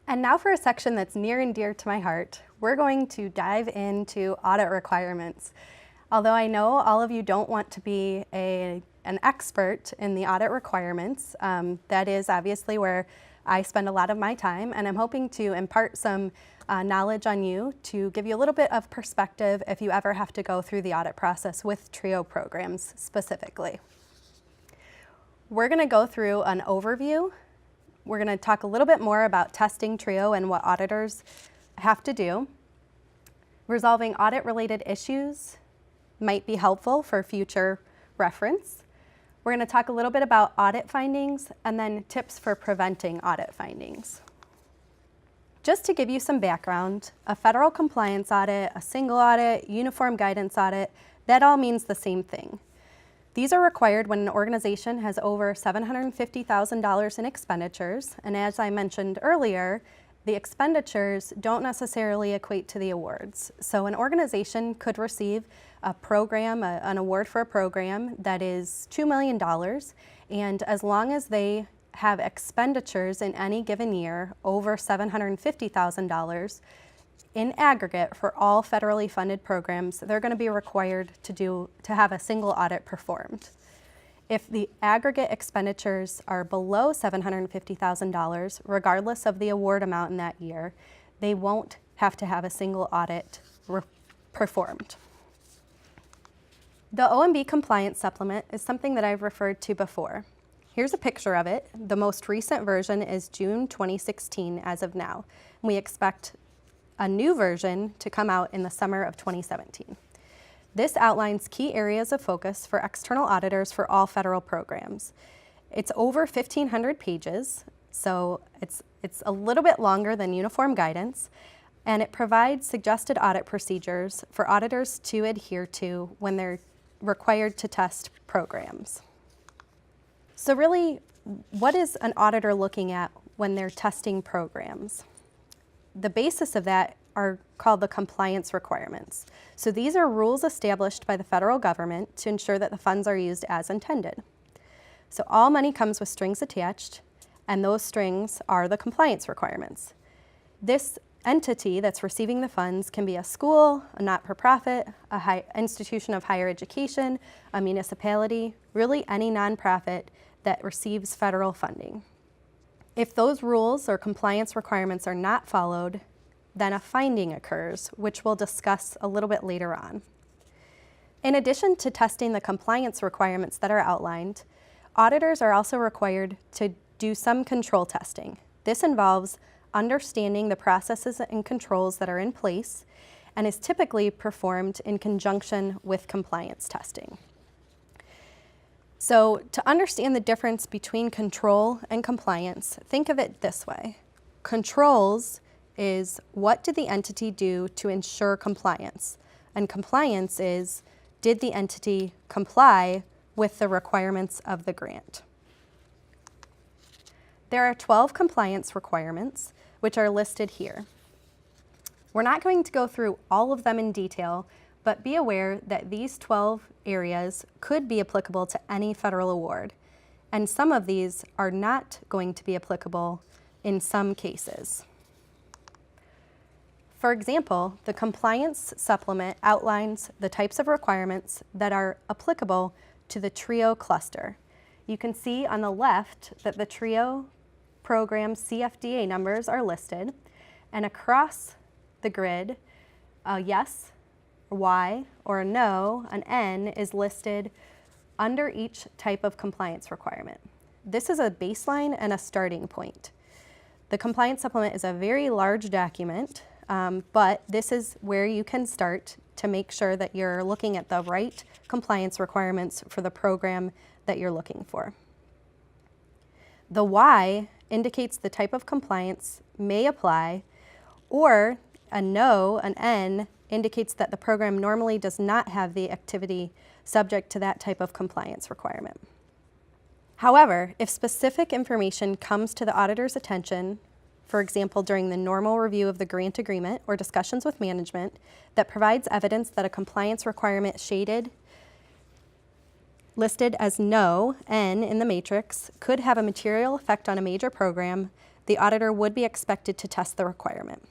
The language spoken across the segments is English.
And now for a section that's near and dear to my heart. We're going to dive into audit requirements. Although I know all of you don't want to be an expert in the audit requirements, that is obviously where I spend a lot of my time, and I'm hoping to impart some knowledge on you to give you a little bit of perspective if you ever have to go through the audit process with TRIO programs specifically. We're going to go through an overview. We're going to talk a little bit more about testing TRIO and what auditors have to do. Resolving audit-related issues might be helpful for future reference. We're going to talk a little bit about audit findings and then tips for preventing audit findings. Just to give you some background, a federal compliance audit, a single audit, uniform guidance audit, that all means the same thing. These are required when an organization has over $750,000 in expenditures, and as I mentioned earlier, the expenditures don't necessarily equate to the awards. So an organization could receive a program, an award for a program that is $2 million, and as long as they have expenditures in any given year over $750,000 in aggregate for all federally funded programs, they're going to be required to have a single audit performed. If the aggregate expenditures are below $750,000, regardless of the award amount in that year, they won't have to have a single audit performed. The OMB compliance supplement is something that I've referred to before. Here's a picture of it. The most recent version is June 2016 as of now. We expect a new version to come out in the summer of 2017. This outlines key areas of focus for external auditors for all federal programs. It's over 1,500 pages, so it's a little bit longer than uniform guidance, and it provides suggested audit procedures for auditors to adhere to when they're required to test programs. So really, what is an auditor looking at when they're testing programs? The basis of that are called the compliance requirements. So these are rules established by the federal government to ensure that the funds are used as intended. So all money comes with strings attached, and those strings are the compliance requirements. This entity that's receiving the funds can be a school, a not-for-profit, an institution of higher education, a municipality, really any nonprofit that receives federal funding. If those rules or compliance requirements are not followed, then a finding occurs, which we'll discuss a little bit later on. In addition to testing the compliance requirements that are outlined, auditors are also required to do some control testing. This involves understanding the processes and controls that are in place and is typically performed in conjunction with compliance testing. So to understand the difference between control and compliance, think of it this way. Controls is what did the entity do to ensure compliance? And compliance is, did the entity comply with the requirements of the grant? There are 12 compliance requirements, which are listed here. We're not going to go through all of them in detail, but be aware that these 12 areas could be applicable to any federal award, and some of these are not going to be applicable in some cases. For example, the compliance supplement outlines the types of requirements that are applicable to the TRIO cluster. You can see on the left that the TRIO program CFDA numbers are listed, and across the grid, a yes, a Y, or a no, an N, is listed under each type of compliance requirement. This is a baseline and a starting point. The compliance supplement is a very large document, but this is where you can start to make sure that you're looking at the right compliance requirements for the program that you're looking for. The Y indicates the type of compliance may apply, or a no, an N, indicates that the program normally does not have the activity subject to that type of compliance requirement. However, if specific information comes to the auditor's attention, for example, during the normal review of the grant agreement or discussions with management, that provides evidence that a compliance requirement listed as no, N, in the matrix, could have a material effect on a major program, the auditor would be expected to test the requirement.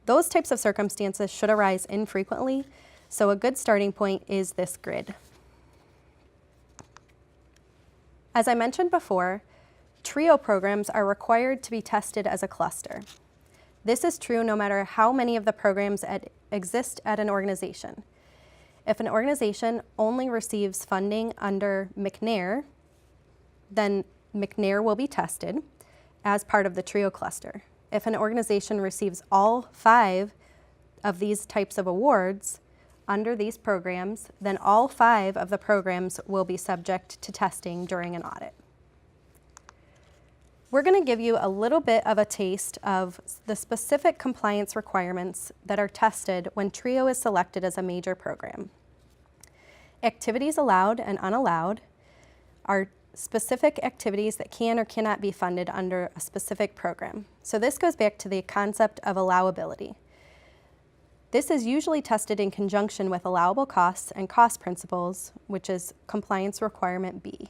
Those types of circumstances should arise infrequently, so a good starting point is this grid. As I mentioned before, TRIO programs are required to be tested as a cluster. This is true no matter how many of the programs exist at an organization. If an organization only receives funding under McNair, then McNair will be tested as part of the TRIO cluster. If an organization receives all 5 of these types of awards under these programs, then all 5 of the programs will be subject to testing during an audit. We're going to give you a little bit of a taste of the specific compliance requirements that are tested when TRIO is selected as a major program. Activities allowed and unallowed are specific activities that can or cannot be funded under a specific program. So this goes back to the concept of allowability. This is usually tested in conjunction with allowable costs and cost principles, which is compliance requirement B.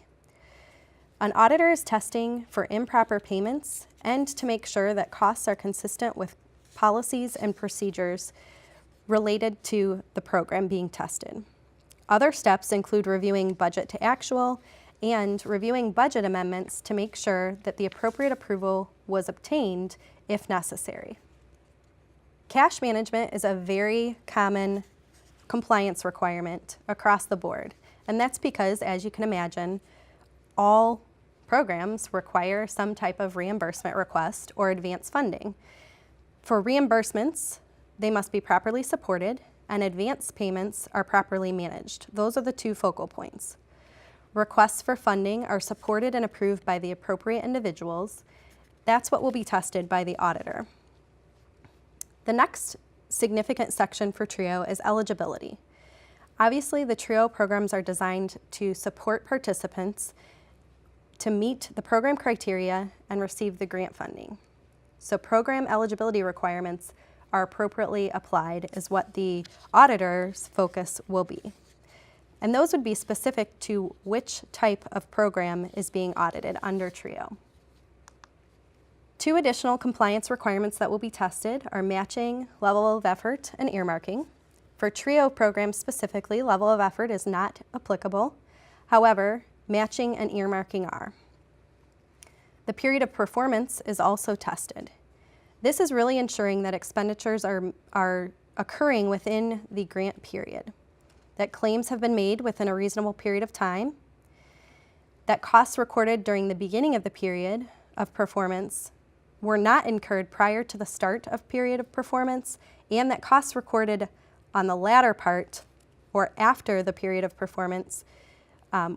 An auditor is testing for improper payments and to make sure that costs are consistent with policies and procedures related to the program being tested. Other steps include reviewing budget to actual and reviewing budget amendments to make sure that the appropriate approval was obtained if necessary. Cash management is a very common compliance requirement across the board, and that's because, as you can imagine, all programs require some type of reimbursement request or advance funding. For reimbursements, they must be properly supported, and advance payments are properly managed. Those are the 2 focal points. Requests for funding are supported and approved by the appropriate individuals. That's what will be tested by the auditor. The next significant section for TRIO is eligibility. Obviously, the TRIO programs are designed to support participants to meet the program criteria and receive the grant funding. So program eligibility requirements are appropriately applied is what the auditor's focus will be. And those would be specific to which type of program is being audited under TRIO. 2 additional compliance requirements that will be tested are matching, level of effort, and earmarking. For TRIO programs specifically, level of effort is not applicable. However, matching and earmarking are. The period of performance is also tested. This is really ensuring that expenditures are occurring within the grant period, that claims have been made within a reasonable period of time, that costs recorded during the beginning of the period of performance were not incurred prior to the start of period of performance, and that costs recorded on the latter part or after the period of performance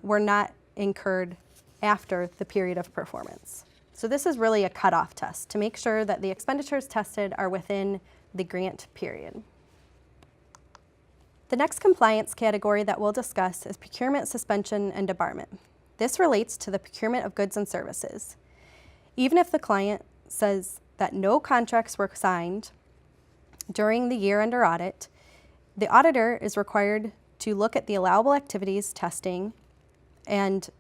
were not incurred after the period of performance. So this is really a cutoff test to make sure that the expenditures tested are within the grant period. The next compliance category that we'll discuss is procurement, suspension, and debarment. This relates to the procurement of goods and services. Even if the client says that no contracts were signed during the year under audit, the auditor is required to look at the allowable activities testing and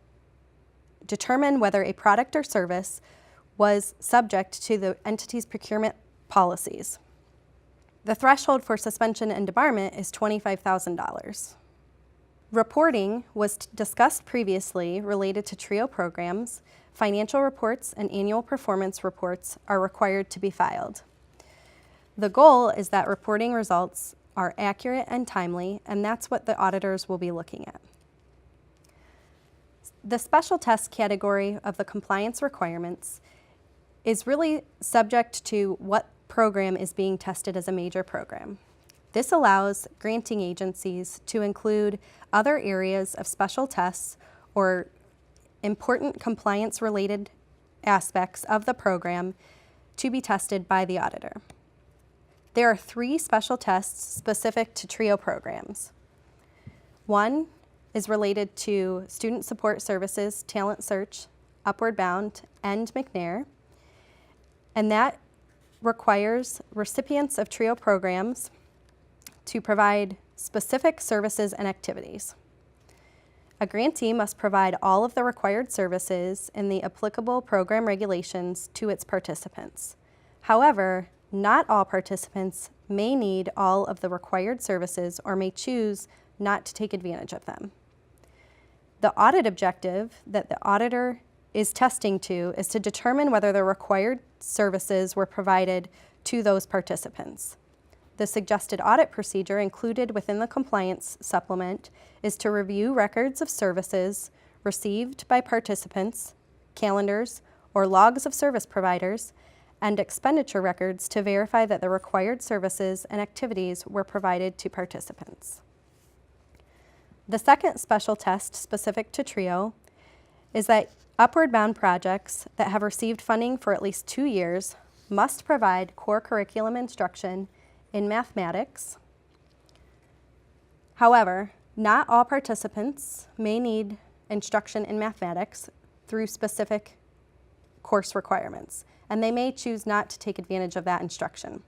determine whether a product or service was subject to the entity's procurement policies. The threshold for suspension and debarment is $25,000. Reporting was discussed previously related to TRIO programs. Financial reports and annual performance reports are required to be filed. The goal is that reporting results are accurate and timely, and that's what the auditors will be looking at. The special test category of the compliance requirements is really subject to what program is being tested as a major program. This allows granting agencies to include other areas of special tests or important compliance-related aspects of the program to be tested by the auditor. There are 3 special tests specific to TRIO programs. One is related to student support services, talent search, Upward Bound, and McNair, and that requires recipients of TRIO programs to provide specific services and activities. A grantee must provide all of the required services in the applicable program regulations to its participants. However, not all participants may need all of the required services or may choose not to take advantage of them. The audit objective that the auditor is testing to is to determine whether the required services were provided to those participants. The suggested audit procedure included within the compliance supplement is to review records of services received by participants, calendars, or logs of service providers, and expenditure records to verify that the required services and activities were provided to participants. The second special test specific to TRIO is that upward bound projects that have received funding for at least 2 years must provide core curriculum instruction in mathematics. However, not all participants may need instruction in mathematics through specific course requirements, and they may choose not to take advantage of that instruction.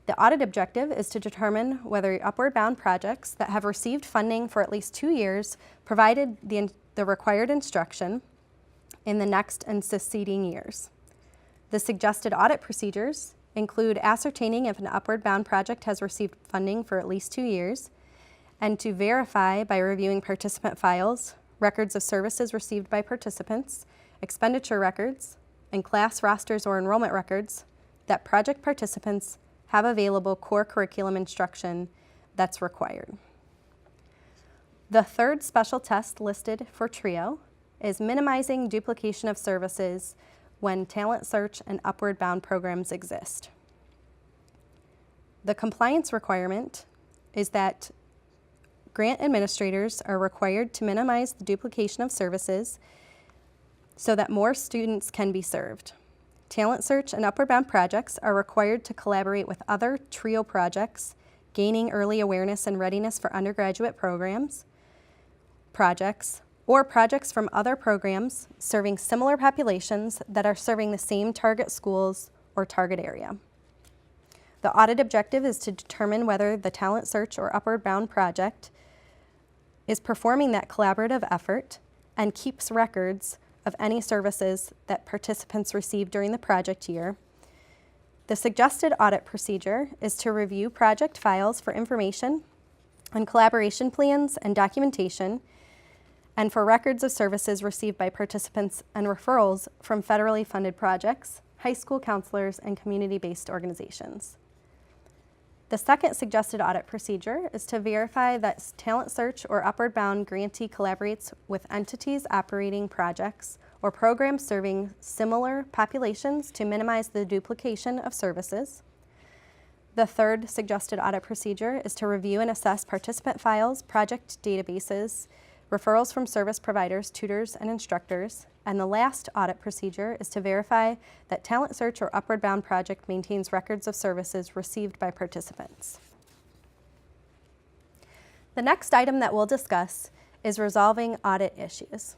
The audit objective is to determine whether upward bound projects that have received funding for at least 2 years provided the required instruction in the next and succeeding years. The suggested audit procedures include ascertaining if an upward bound project has received funding for at least 2 years, and to verify by reviewing participant files, records of services received by participants, expenditure records, and class rosters or enrollment records that project participants have available core curriculum instruction that's required. The third special test listed for TRIO is minimizing duplication of services when talent search and upward bound programs exist. The compliance requirement is that grant administrators are required to minimize the duplication of services so that more students can be served. Talent search and upward bound projects are required to collaborate with other TRIO projects, gaining early awareness and readiness for undergraduate projects, or projects from other programs serving similar populations that are serving the same target schools or target area. The audit objective is to determine whether the talent search or upward bound project is performing that collaborative effort and keeps records of any services that participants receive during the project year. The suggested audit procedure is to review project files for information on collaboration plans and documentation, and for records of services received by participants and referrals from federally funded projects, high school counselors, and community-based organizations. The second suggested audit procedure is to verify that talent search or upward bound grantee collaborates with entities operating projects or programs serving similar populations to minimize the duplication of services. The third suggested audit procedure is to review and assess participant files, project databases, referrals from service providers, tutors, and instructors. And the last audit procedure is to verify that talent search or upward bound project maintains records of services received by participants. The next item that we'll discuss is resolving audit issues.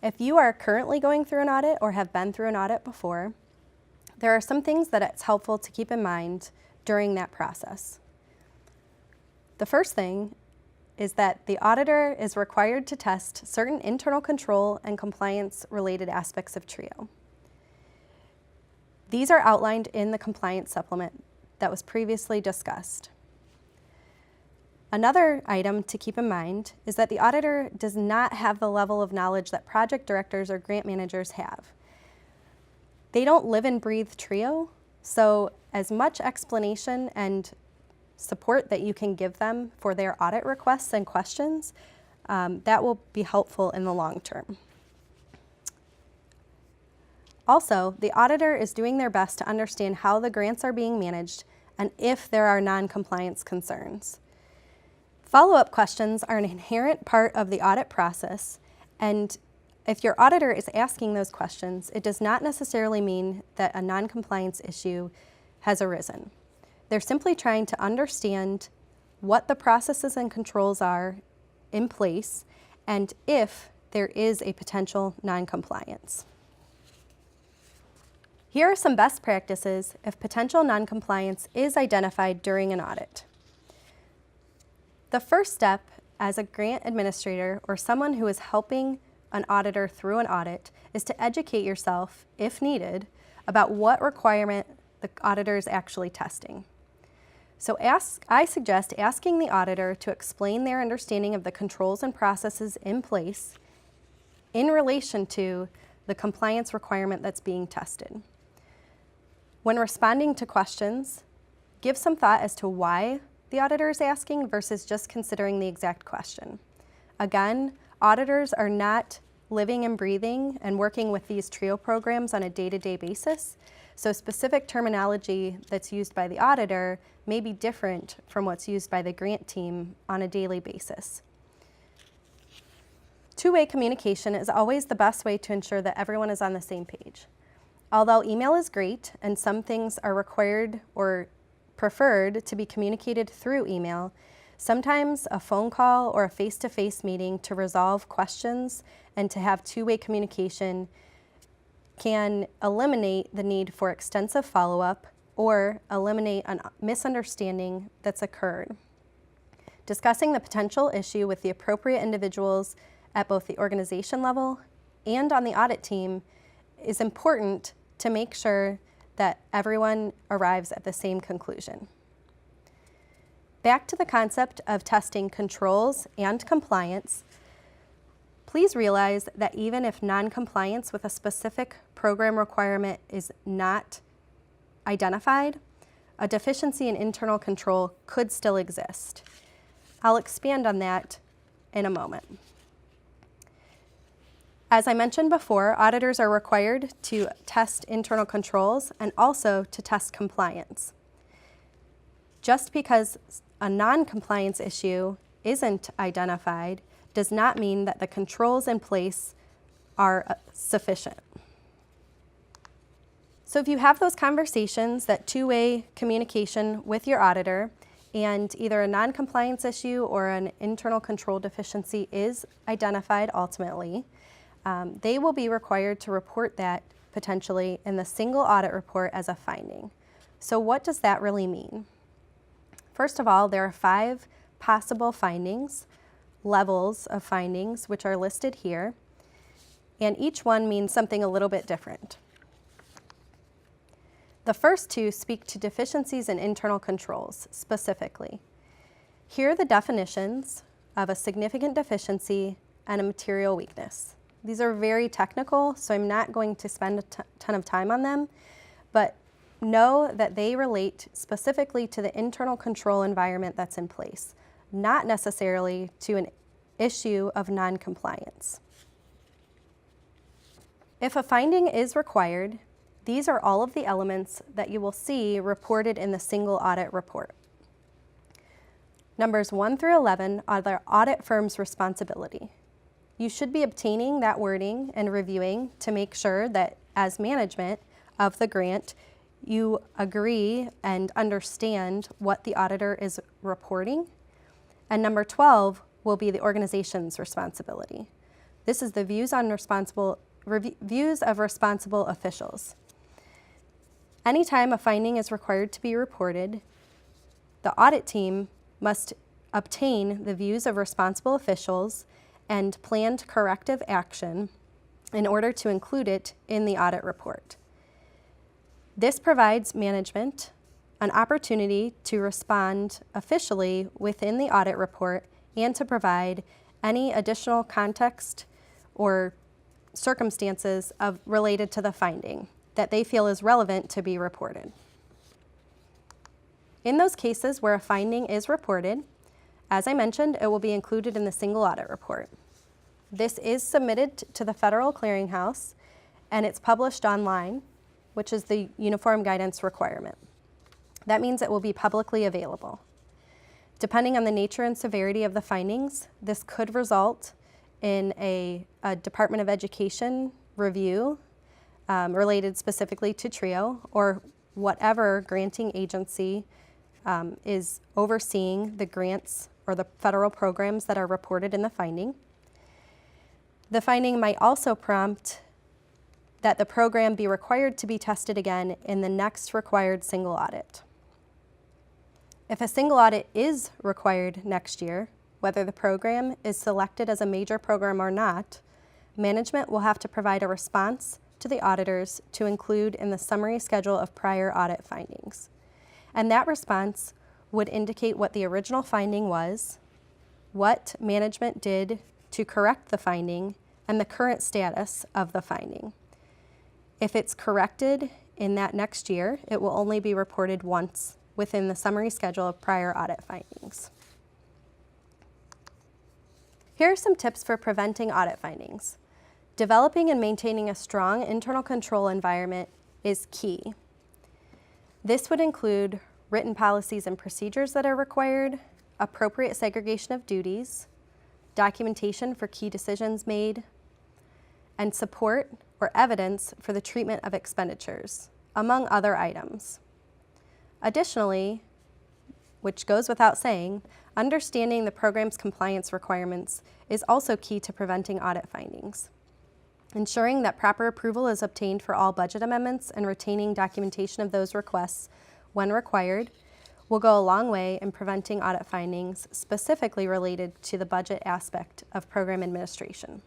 If you are currently going through an audit or have been through an audit before, there are some things that it's helpful to keep in mind during that process. The first thing is that the auditor is required to test certain internal control and compliance-related aspects of TRIO. These are outlined in the compliance supplement that was previously discussed. Another item to keep in mind is that the auditor does not have the level of knowledge that project directors or grant managers have. They don't live and breathe TRIO, so as much explanation and support that you can give them for their audit requests and questions, that will be helpful in the long term. Also, the auditor is doing their best to understand how the grants are being managed and if there are non-compliance concerns. Follow-up questions are an inherent part of the audit process, and if your auditor is asking those questions, it does not necessarily mean that a non-compliance issue has arisen. They're simply trying to understand what the processes and controls are in place and if there is a potential non-compliance. Here are some best practices if potential non-compliance is identified during an audit. The first step as a grant administrator or someone who is helping an auditor through an audit is to educate yourself, if needed, about what requirement the auditor is actually testing. So I suggest asking the auditor to explain their understanding of the controls and processes in place in relation to the compliance requirement that's being tested. When responding to questions, give some thought as to why the auditor is asking versus just considering the exact question. Again, auditors are not living and breathing and working with these TRIO programs on a day-to-day basis, so specific terminology that's used by the auditor may be different from what's used by the grant team on a daily basis. Two-way communication is always the best way to ensure that everyone is on the same page. Although email is great and some things are required or preferred to be communicated through email, sometimes a phone call or a face-to-face meeting to resolve questions and to have two-way communication can eliminate the need for extensive follow-up or eliminate a misunderstanding that's occurred. Discussing the potential issue with the appropriate individuals at both the organization level and on the audit team is important to make sure that everyone arrives at the same conclusion. Back to the concept of testing controls and compliance, please realize that even if non-compliance with a specific program requirement is not identified, a deficiency in internal control could still exist. I'll expand on that in a moment. As I mentioned before, auditors are required to test internal controls and also to test compliance. Just because a non-compliance issue isn't identified does not mean that the controls in place are sufficient. So if you have those conversations, that two-way communication with your auditor, and either a non-compliance issue or an internal control deficiency is identified ultimately, they will be required to report that potentially in the single audit report as a finding. So what does that really mean? First of all, there are 5 possible findings, levels of findings, which are listed here, and each one means something a little bit different. The first 2 speak to deficiencies in internal controls specifically. Here are the definitions of a significant deficiency and a material weakness. These are very technical, so I'm not going to spend a ton of time on them, but know that they relate specifically to the internal control environment that's in place, not necessarily to an issue of non-compliance. If a finding is required, these are all of the elements that you will see reported in the single audit report. Numbers 1 through 11 are the audit firm's responsibility. You should be obtaining that wording and reviewing to make sure that as management of the grant, you agree and understand what the auditor is reporting. And number 12 will be the organization's responsibility. This is the views of responsible officials. Anytime a finding is required to be reported, the audit team must obtain the views of responsible officials and planned corrective action in order to include it in the audit report. This provides management an opportunity to respond officially within the audit report and to provide any additional context or circumstances related to the finding that they feel is relevant to be reported. In those cases where a finding is reported, as I mentioned, it will be included in the single audit report. This is submitted to the Federal Clearinghouse and it's published online, which is the uniform guidance requirement. That means it will be publicly available. Depending on the nature and severity of the findings, this could result in a Department of Education review related specifically to TRIO or whatever granting agency is overseeing the grants or the federal programs that are reported in the finding. The finding might also prompt that the program be required to be tested again in the next required single audit. If a single audit is required next year, whether the program is selected as a major program or not, management will have to provide a response to the auditors to include in the summary schedule of prior audit findings. And that response would indicate what the original finding was, what management did to correct the finding, and the current status of the finding. If it's corrected in that next year, it will only be reported once within the summary schedule of prior audit findings. Here are some tips for preventing audit findings. Developing and maintaining a strong internal control environment is key. This would include written policies and procedures that are required, appropriate segregation of duties, documentation for key decisions made, and support or evidence for the treatment of expenditures, among other items. Additionally, which goes without saying, understanding the program's compliance requirements is also key to preventing audit findings. Ensuring that proper approval is obtained for all budget amendments and retaining documentation of those requests when required will go a long way in preventing audit findings specifically related to the budget aspect of program administration.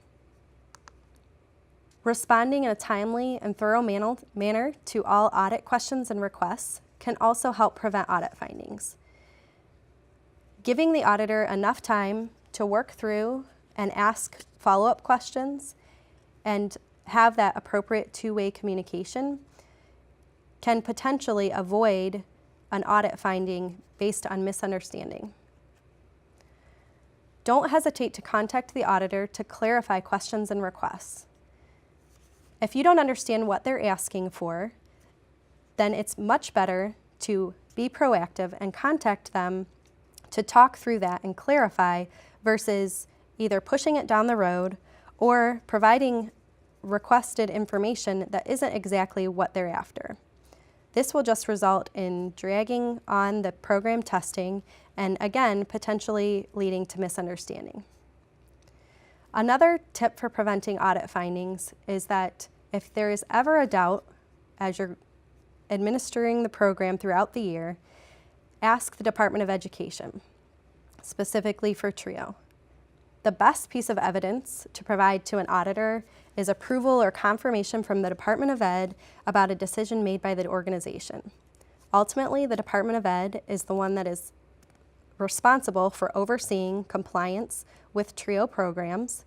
Responding in a timely and thorough manner to all audit questions and requests can also help prevent audit findings. Giving the auditor enough time to work through and ask follow-up questions and have that appropriate two-way communication can potentially avoid an audit finding based on misunderstanding. Don't hesitate to contact the auditor to clarify questions and requests. If you don't understand what they're asking for, then it's much better to be proactive and contact them to talk through that and clarify versus either pushing it down the road or providing requested information that isn't exactly what they're after. This will just result in dragging on the program testing and, again, potentially leading to misunderstanding. Another tip for preventing audit findings is that if there is ever a doubt as you're administering the program throughout the year, ask the Department of Education, specifically for TRIO. The best piece of evidence to provide to an auditor is approval or confirmation from the Department of Ed about a decision made by the organization. Ultimately, the Department of Ed is the one that is responsible for overseeing compliance with TRIO programs,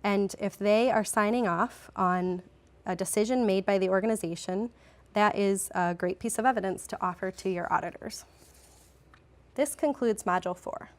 and if they are signing off on a decision made by the organization, that is a great piece of evidence to offer to your auditors. This concludes Module 4.